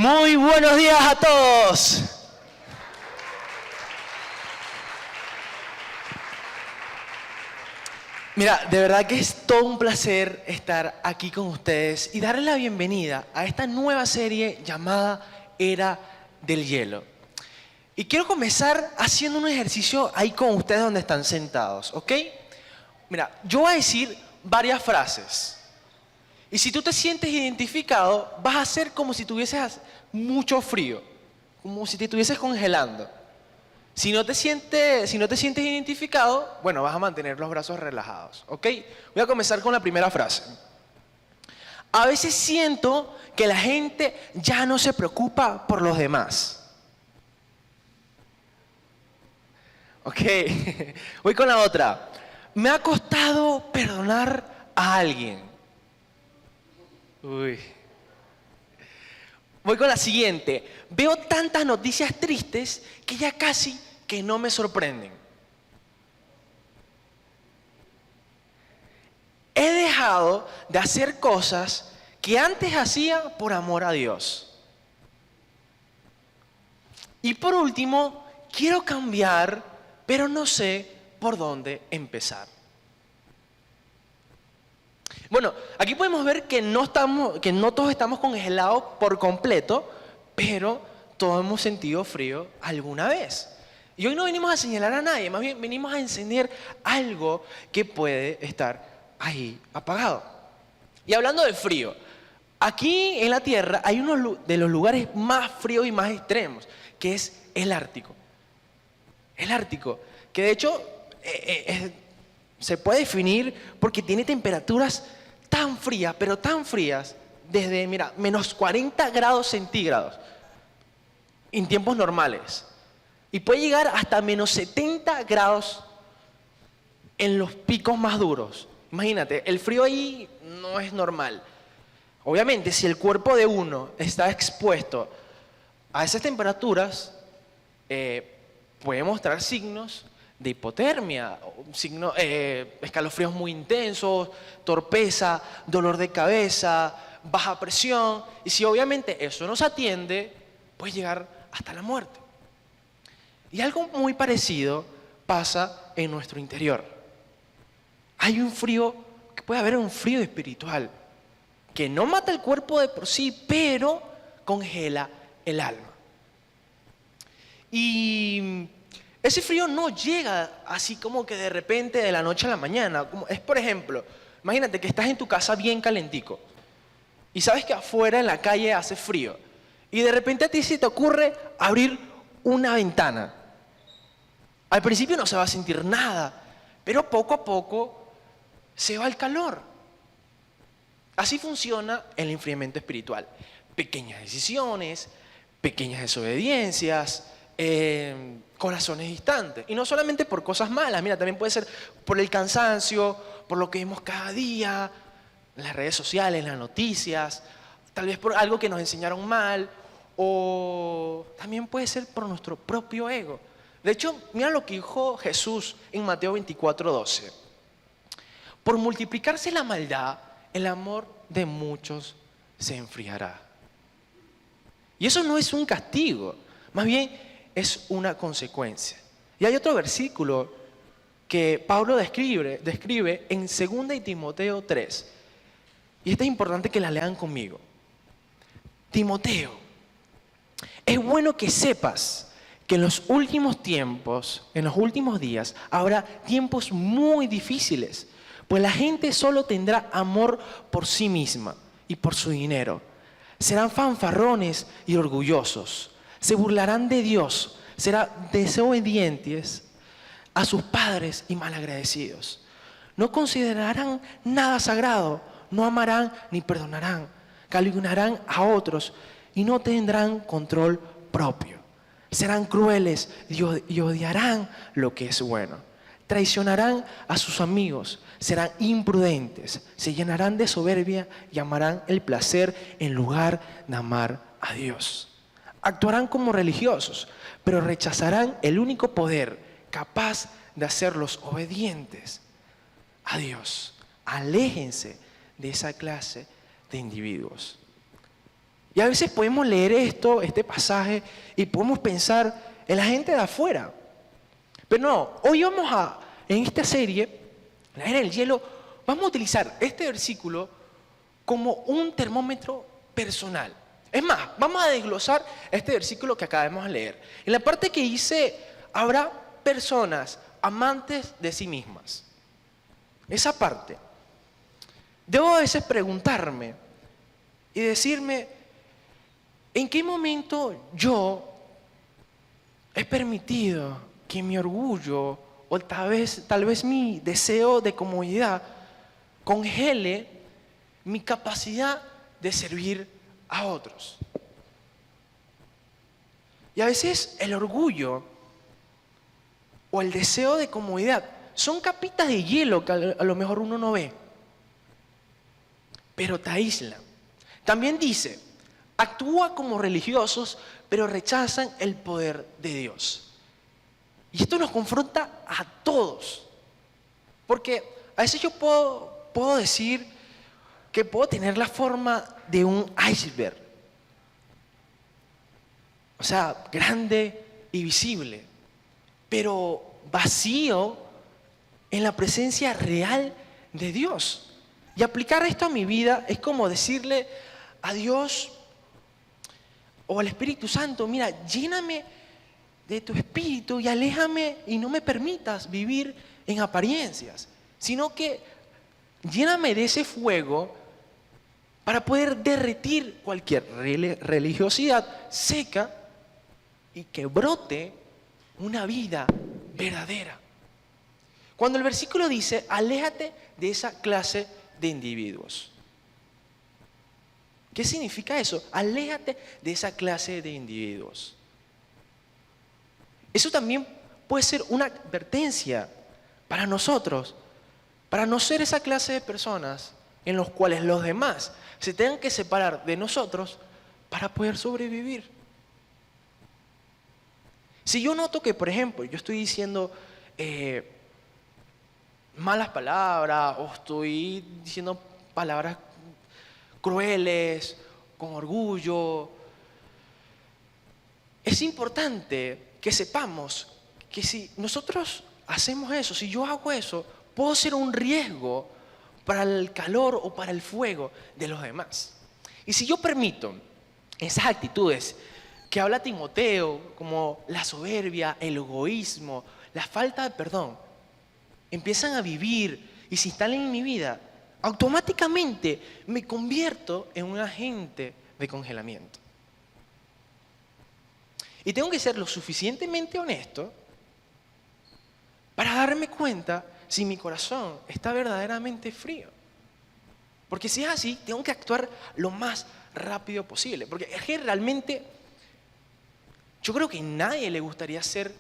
Muy buenos días a todos. Mira, de verdad que es todo un placer estar aquí con ustedes y darles la bienvenida a esta nueva serie llamada Era del Hielo. Y quiero comenzar haciendo un ejercicio ahí con ustedes donde están sentados, ¿ok? Mira, yo voy a decir varias frases. Y si tú te sientes identificado, vas a hacer como si tuvieses mucho frío, como si te estuvieses congelando. Si no te sientes identificado, bueno, vas a mantener los brazos relajados, ¿ok? Voy a comenzar con la primera frase. A veces siento que la gente ya no se preocupa por los demás. Ok, voy con la otra. Me ha costado perdonar a alguien. Uy. Voy con la siguiente. Veo tantas noticias tristes que ya casi que no me sorprenden. He dejado de hacer cosas que antes hacía por amor a Dios. Y por último, quiero cambiar, pero no sé por dónde empezar. Bueno, aquí podemos ver que no todos estamos congelados por completo, pero todos hemos sentido frío alguna vez. Y hoy no venimos a señalar a nadie, más bien venimos a encender algo que puede estar ahí apagado. Y hablando de frío, aquí en la Tierra hay uno de los lugares más fríos y más extremos, que es el Ártico. El Ártico, que de hecho se puede definir porque tiene temperaturas tan frías, pero tan frías, desde, mira, menos 40 grados centígrados en tiempos normales. Y puede llegar hasta menos 70 grados en los picos más duros. Imagínate, el frío ahí no es normal. Obviamente, si el cuerpo de uno está expuesto a esas temperaturas, puede mostrar signos de hipotermia, escalofríos muy intensos, torpeza, dolor de cabeza, baja presión. Y si obviamente eso no se atiende, puede llegar hasta la muerte. Y algo muy parecido pasa en nuestro interior. Hay un frío, que puede haber un frío espiritual, que no mata el cuerpo de por sí, pero congela el alma. Y ese frío no llega así como que de repente de la noche a la mañana. Es, por ejemplo, imagínate que estás en tu casa bien calentico y sabes que afuera en la calle hace frío y de repente a ti se te ocurre abrir una ventana. Al principio no se va a sentir nada, pero poco a poco se va el calor. Así funciona el enfriamiento espiritual. Pequeñas decisiones, pequeñas desobediencias, corazones distantes. Y no solamente por cosas malas, mira, también puede ser por el cansancio, por lo que vemos cada día, en las redes sociales, en las noticias, tal vez por algo que nos enseñaron mal, o también puede ser por nuestro propio ego. De hecho, mira lo que dijo Jesús en Mateo 24:12. Por multiplicarse la maldad, el amor de muchos se enfriará. Y eso no es un castigo, más bien es una consecuencia. Y hay otro versículo que Pablo describe en 2 Timoteo 3. Y esto es importante que la lean conmigo. Timoteo, es bueno que sepas que en los últimos tiempos, en los últimos días, habrá tiempos muy difíciles, pues la gente solo tendrá amor por sí misma y por su dinero. Serán fanfarrones y orgullosos. Se burlarán de Dios, serán desobedientes a sus padres y malagradecidos. No considerarán nada sagrado, no amarán ni perdonarán, calumniarán a otros y no tendrán control propio. Serán crueles y odiarán lo que es bueno. Traicionarán a sus amigos, serán imprudentes, se llenarán de soberbia y amarán el placer en lugar de amar a Dios. Actuarán como religiosos, pero rechazarán el único poder capaz de hacerlos obedientes a Dios. Aléjense de esa clase de individuos. Y a veces podemos leer este pasaje, y podemos pensar en la gente de afuera. Pero no, hoy en esta serie, La Era del Hielo, vamos a utilizar este versículo como un termómetro personal. Es más, vamos a desglosar este versículo que acabamos de leer. En la parte que dice, habrá personas amantes de sí mismas. Esa parte. Debo a veces preguntarme y decirme, ¿en qué momento yo he permitido que mi orgullo o tal vez mi deseo de comodidad congele mi capacidad de servir a otros? Y a veces el orgullo o el deseo de comodidad son capitas de hielo que a lo mejor uno no ve, pero te aíslan. También dice, actúa como religiosos, pero rechazan el poder de Dios. Y esto nos confronta a todos. Porque a veces yo puedo decir que puedo tener la forma de un iceberg. O sea, grande y visible, pero vacío en la presencia real de Dios. Y aplicar esto a mi vida es como decirle a Dios o al Espíritu Santo, mira, lléname de tu espíritu y aléjame y no me permitas vivir en apariencias, sino que lléname de ese fuego para poder derretir cualquier religiosidad seca y que brote una vida verdadera. Cuando el versículo dice, aléjate de esa clase de individuos. ¿Qué significa eso? Aléjate de esa clase de individuos. Eso también puede ser una advertencia para nosotros, para no ser esa clase de personas en los cuales los demás se tengan que separar de nosotros para poder sobrevivir. Si yo noto que, por ejemplo, yo estoy diciendo malas palabras o estoy diciendo palabras crueles, con orgullo, es importante que sepamos que si nosotros hacemos eso, si yo hago eso, puedo ser un riesgo para el calor o para el fuego de los demás. Y si yo permito esas actitudes que habla Timoteo, como la soberbia, el egoísmo, la falta de perdón, empiezan a vivir y se instalan en mi vida, automáticamente me convierto en un agente de congelamiento. Y tengo que ser lo suficientemente honesto para darme cuenta si mi corazón está verdaderamente frío. Porque si es así, tengo que actuar lo más rápido posible. Porque es que realmente yo creo que a nadie le gustaría ser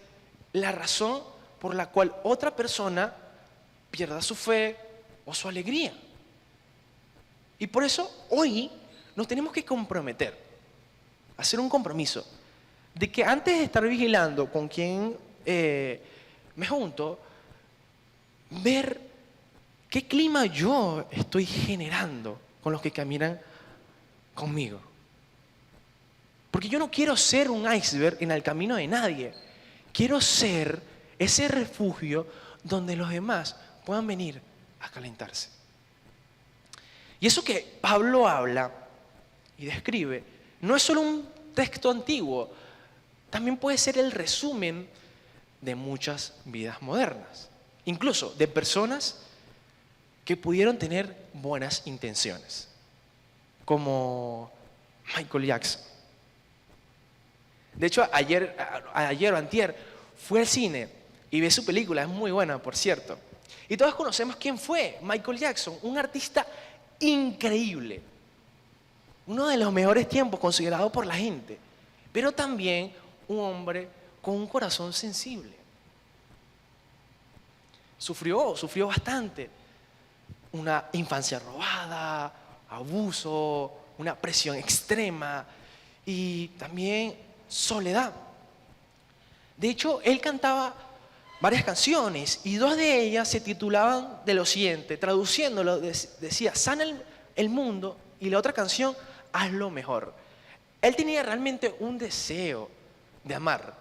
la razón por la cual otra persona pierda su fe o su alegría. Y por eso hoy nos tenemos que comprometer, hacer un compromiso de que antes de estar vigilando con quién me junto, ver qué clima yo estoy generando con los que caminan conmigo. Porque yo no quiero ser un iceberg en el camino de nadie. Quiero ser ese refugio donde los demás puedan venir a calentarse. Y eso que Pablo habla y describe no es solo un texto antiguo, también puede ser el resumen de muchas vidas modernas, incluso de personas que pudieron tener buenas intenciones, como Michael Jackson. De hecho, ayer o antier fui al cine y vi su película, es muy buena, por cierto. Y todos conocemos quién fue Michael Jackson, un artista increíble, uno de los mejores tiempos considerado por la gente, pero también un hombre con un corazón sensible. Sufrió bastante, una infancia robada, abuso, una presión extrema y también soledad. De hecho, él cantaba varias canciones y dos de ellas se titulaban de lo siguiente, traduciéndolo decía, sana el mundo, y la otra canción, hazlo mejor. Él tenía realmente un deseo de amar,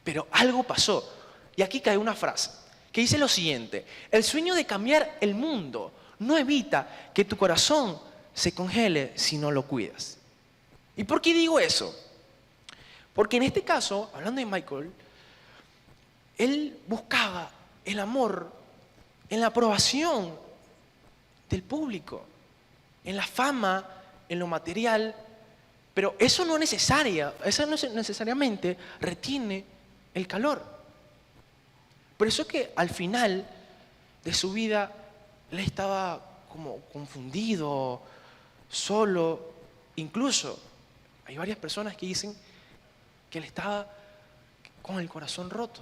pero algo pasó. Y aquí cae una frase que dice lo siguiente: el sueño de cambiar el mundo no evita que tu corazón se congele si no lo cuidas. ¿Y por qué digo eso? Porque en este caso, hablando de Michael, él buscaba el amor en la aprobación del público, en la fama, en lo material, pero eso no necesariamente retiene el calor. Por eso que al final de su vida él estaba como confundido, solo. Incluso hay varias personas que dicen que él estaba con el corazón roto.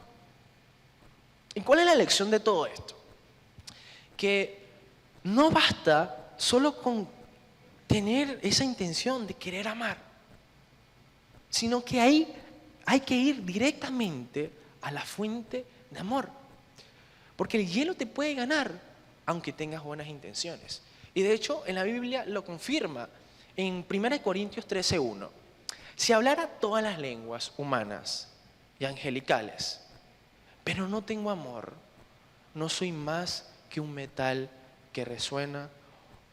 ¿Y cuál es la lección de todo esto? Que no basta solo con tener esa intención de querer amar, sino que hay que ir directamente a la fuente de amor. Porque el hielo te puede ganar aunque tengas buenas intenciones. Y de hecho en la Biblia lo confirma en 1 Corintios 13:1. Si hablara todas las lenguas humanas y angelicales, pero no tengo amor, no soy más que un metal que resuena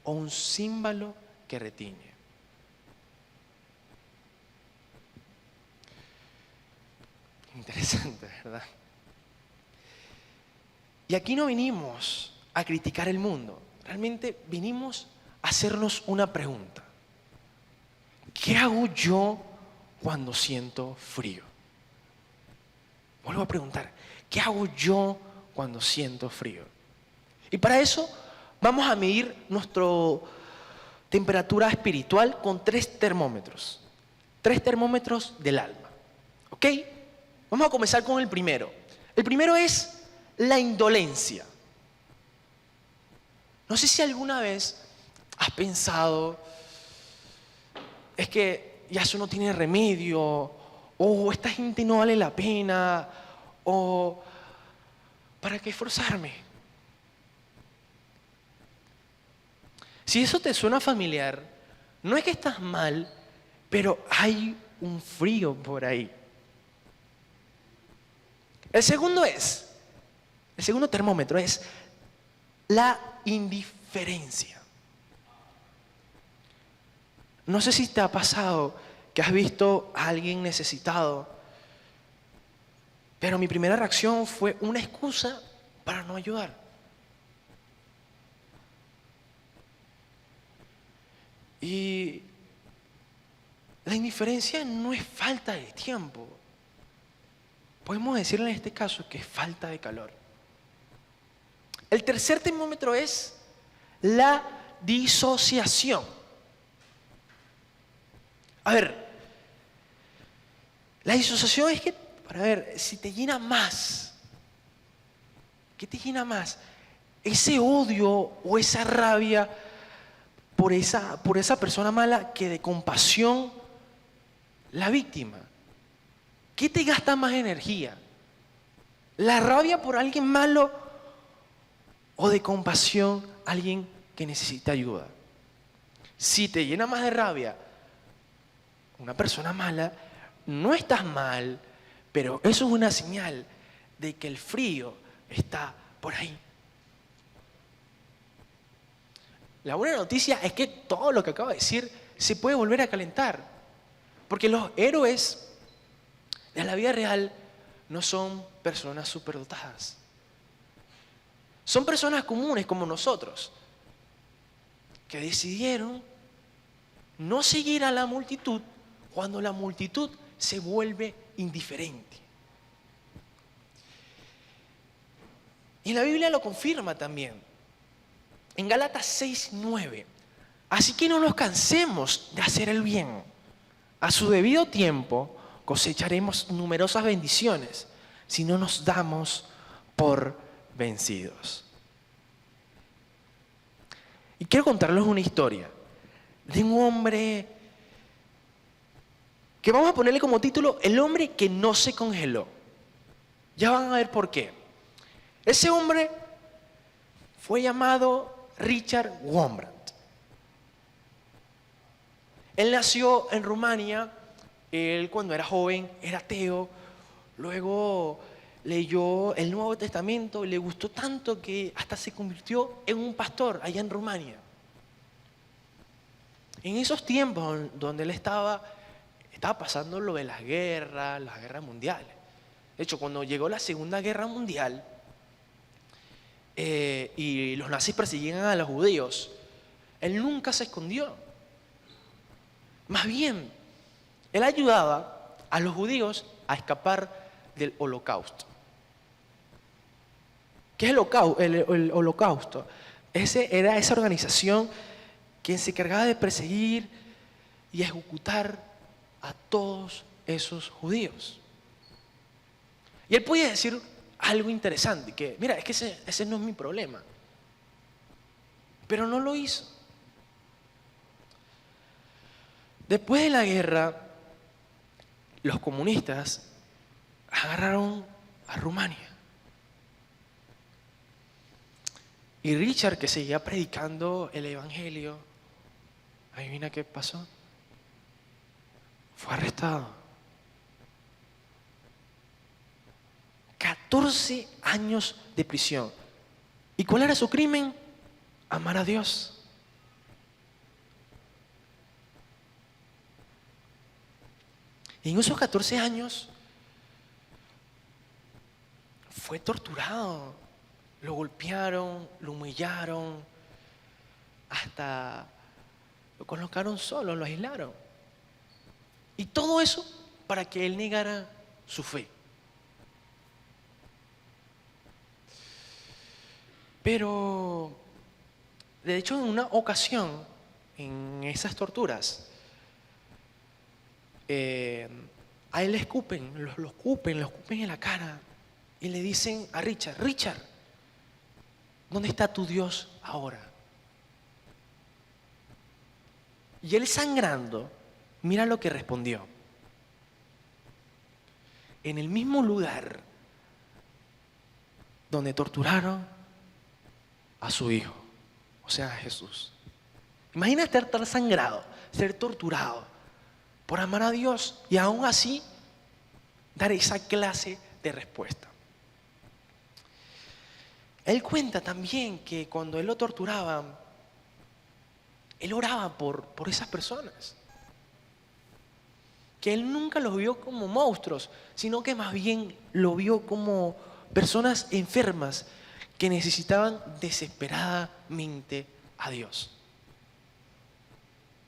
o un címbalo que retiñe. Interesante, ¿verdad? Y aquí no vinimos a criticar el mundo, realmente vinimos a hacernos una pregunta. ¿Qué hago yo cuando siento frío? Vuelvo a preguntar, ¿qué hago yo cuando siento frío? Y para eso vamos a medir nuestra temperatura espiritual con 3 termómetros. 3 termómetros del alma. ¿Ok? Vamos a comenzar con el primero. El primero es la indolencia. No sé si alguna vez has pensado, es que ya eso no tiene remedio, o esta gente no vale la pena, o ¿para qué esforzarme? Si eso te suena familiar, no es que estás mal, pero hay un frío por ahí. El segundo termómetro es la indiferencia. No sé si te ha pasado que has visto a alguien necesitado, pero mi primera reacción fue una excusa para no ayudar. Y la indiferencia no es falta de tiempo. Podemos decirle en este caso que es falta de calor. El tercer termómetro es la disociación. A ver, la disociación es que, para ver, si te llena más, ¿qué te llena más? Ese odio o esa rabia por esa persona mala que de compasión la víctima. ¿Qué te gasta más energía? ¿La rabia por alguien malo o de compasión alguien que necesita ayuda? Si te llena más de rabia una persona mala, no estás mal, pero eso es una señal de que el frío está por ahí. La buena noticia es que todo lo que acabo de decir se puede volver a calentar, porque los héroes de la vida real no son personas superdotadas. Son personas comunes como nosotros, que decidieron no seguir a la multitud cuando la multitud se vuelve indiferente. Y la Biblia lo confirma también. En Gálatas 6:9. Así que no nos cansemos de hacer el bien. A su debido tiempo cosecharemos numerosas bendiciones si no nos damos por vencidos. Y quiero contarles una historia de un hombre que vamos a ponerle como título El hombre que no se congeló. Ya van a ver por qué. Ese hombre fue llamado Richard Wurmbrand. Él nació en Rumania, él cuando era joven era ateo, luego leyó el Nuevo Testamento y le gustó tanto que hasta se convirtió en un pastor allá en Rumania. En esos tiempos donde él estaba pasando lo de las guerras mundiales. De hecho, cuando llegó la Segunda Guerra Mundial y los nazis perseguían a los judíos, él nunca se escondió. Más bien, él ayudaba a los judíos a escapar del Holocausto. ¿Qué es el Holocausto? Era esa organización que se encargaba de perseguir y ejecutar a todos esos judíos. Y él podía decir algo interesante, que mira, es que ese no es mi problema. Pero no lo hizo. Después de la guerra, los comunistas agarraron a Rumania. Y Richard, que seguía predicando el evangelio, adivina qué pasó. Fue arrestado. 14 años de prisión. ¿Y cuál era su crimen? Amar a Dios. Y en esos 14 años fue torturado. Lo golpearon, lo humillaron, hasta lo colocaron solo, lo aislaron. Y todo eso para que él negara su fe. Pero, de hecho, en una ocasión, en esas torturas, a él le escupen, lo escupen en la cara y le dicen a Richard, Richard, ¿dónde está tu Dios ahora? Y él sangrando, mira lo que respondió. En el mismo lugar donde torturaron a su hijo, o sea, a Jesús. Imagina estar tan sangrado, ser torturado por amar a Dios y aún así dar esa clase de respuesta. Él cuenta también que cuando él lo torturaban, él oraba por esas personas. Que él nunca los vio como monstruos, sino que más bien lo vio como personas enfermas que necesitaban desesperadamente a Dios.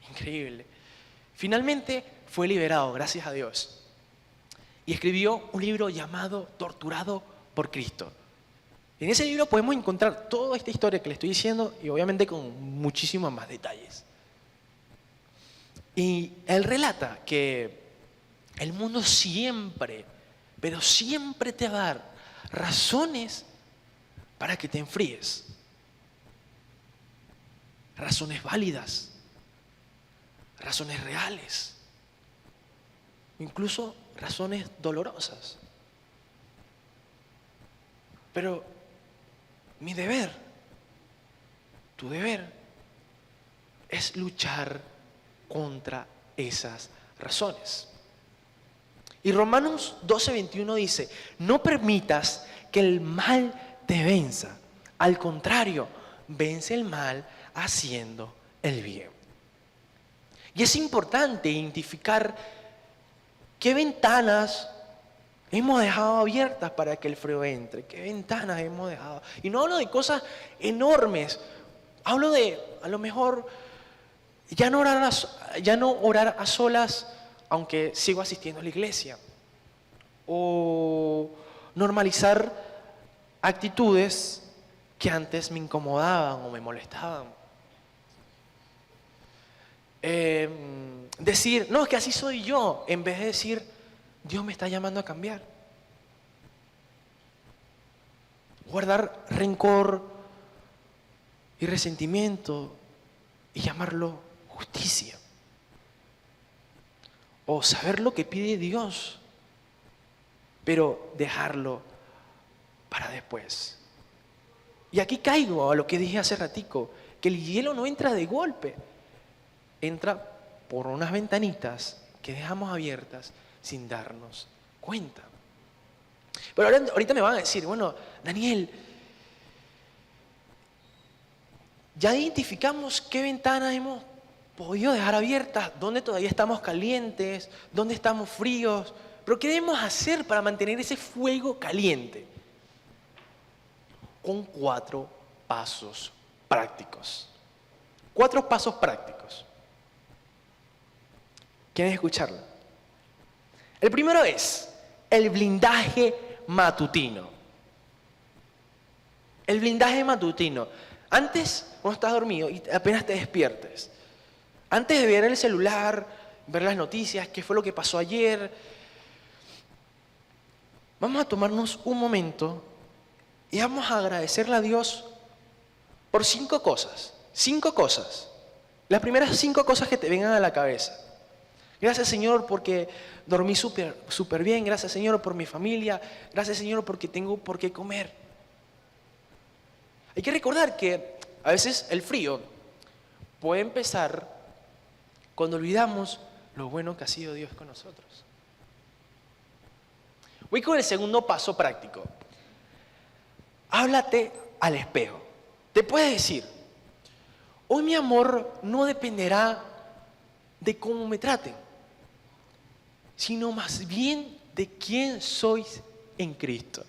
Increíble. Finalmente fue liberado, gracias a Dios. Y escribió un libro llamado Torturado por Cristo. En ese libro podemos encontrar toda esta historia que le estoy diciendo y obviamente con muchísimos más detalles. Y él relata que el mundo siempre, pero siempre te va a dar razones para que te enfríes. Razones válidas, razones reales, incluso razones dolorosas. Pero mi deber, tu deber, es luchar contra esas razones. Y Romanos 12:21 dice, no permitas que el mal te venza. Al contrario, vence el mal haciendo el bien. Y es importante identificar qué ventanas hemos dejado abiertas para que el frío entre. ¿Qué ventanas hemos dejado? Y no hablo de cosas enormes. Hablo de, a lo mejor, ya no orar a solas, aunque sigo asistiendo a la iglesia. O normalizar actitudes que antes me incomodaban o me molestaban. Decir, no, es que así soy yo, en vez de decir, Dios me está llamando a cambiar. Guardar rencor y resentimiento y llamarlo justicia. O saber lo que pide Dios, pero dejarlo para después. Y aquí caigo a lo que dije hace ratico, que el hielo no entra de golpe, entra por unas ventanitas que dejamos abiertas sin darnos cuenta. Pero ahorita me van a decir, bueno, Daniel, ya identificamos qué ventanas hemos podido dejar abiertas, dónde todavía estamos calientes, dónde estamos fríos, pero ¿qué debemos hacer para mantener ese fuego caliente? Con 4 pasos prácticos. 4 pasos prácticos. ¿Quieren escucharlo? El primero es el blindaje matutino. El blindaje matutino. Antes, cuando estás dormido y apenas te despiertes, antes de ver el celular, ver las noticias, qué fue lo que pasó ayer, vamos a tomarnos un momento y vamos a agradecerle a Dios por 5 cosas. 5 cosas. Las primeras 5 cosas que te vengan a la cabeza. Gracias, Señor, porque dormí súper bien. Gracias, Señor, por mi familia. Gracias, Señor, porque tengo por qué comer. Hay que recordar que a veces el frío puede empezar cuando olvidamos lo bueno que ha sido Dios con nosotros. Voy con el segundo paso práctico. Háblate al espejo. Te puedes decir, hoy mi amor no dependerá de cómo me traten, sino más bien de quién sois en Cristo.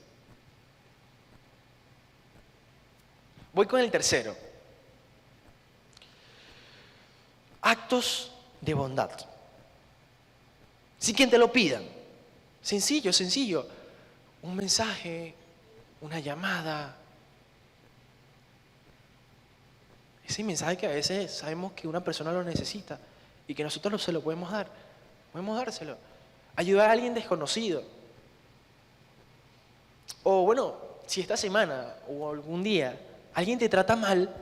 Voy con el tercero. Actos de bondad. Si quien te lo pidan. Sencillo, sencillo. Un mensaje, una llamada. Ese mensaje que a veces sabemos que una persona lo necesita y que nosotros se lo podemos dar. Podemos dárselo. Ayudar a alguien desconocido. O bueno, si esta semana o algún día alguien te trata mal,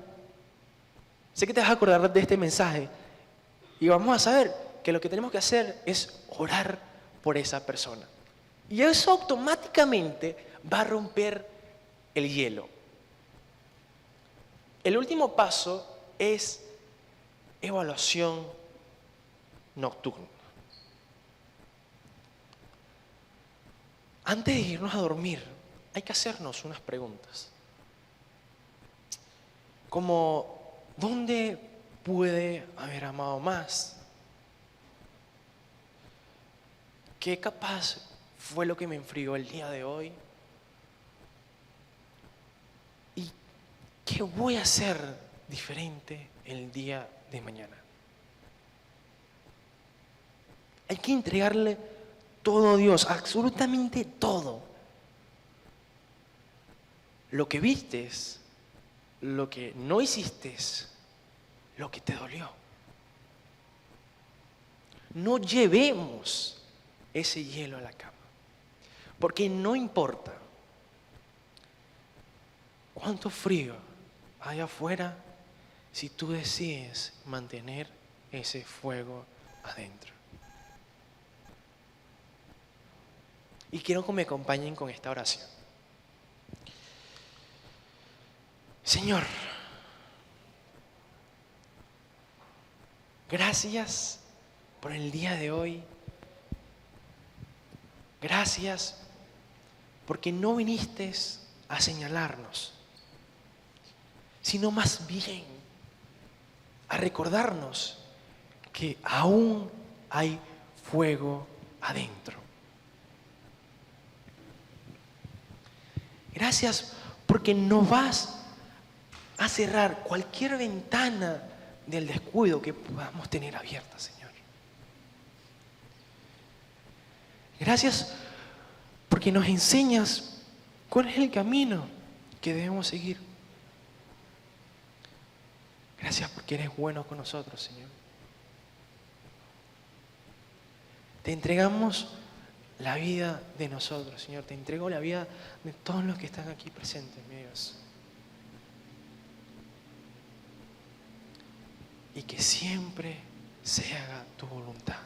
sé que te vas a acordar de este mensaje y vamos a saber que lo que tenemos que hacer es orar por esa persona. Y eso automáticamente va a romper el hielo. El último paso es evaluación nocturna. Antes de irnos a dormir, hay que hacernos unas preguntas. Como, ¿dónde pude haber amado más? ¿Qué capaz fue lo que me enfrió el día de hoy? ¿Y qué voy a hacer diferente el día de mañana? Hay que entregarle todo a Dios, absolutamente todo. Lo que vistes, lo que no hiciste, lo que te dolió. No llevemos ese hielo a la cama, porque no importa cuánto frío hay afuera si tú decides mantener ese fuego adentro. Y quiero que me acompañen con esta oración. Señor, gracias por el día de hoy. Gracias porque no viniste a señalarnos, sino más bien a recordarnos que aún hay fuego adentro. Gracias porque no vas a cerrar cualquier ventana del descuido que podamos tener abierta, Señor. Gracias porque nos enseñas cuál es el camino que debemos seguir. Gracias porque eres bueno con nosotros, Señor. Te entregamos la vida de nosotros, Señor. Te entrego la vida de todos los que están aquí presentes, mi Dios. Y que siempre se haga tu voluntad.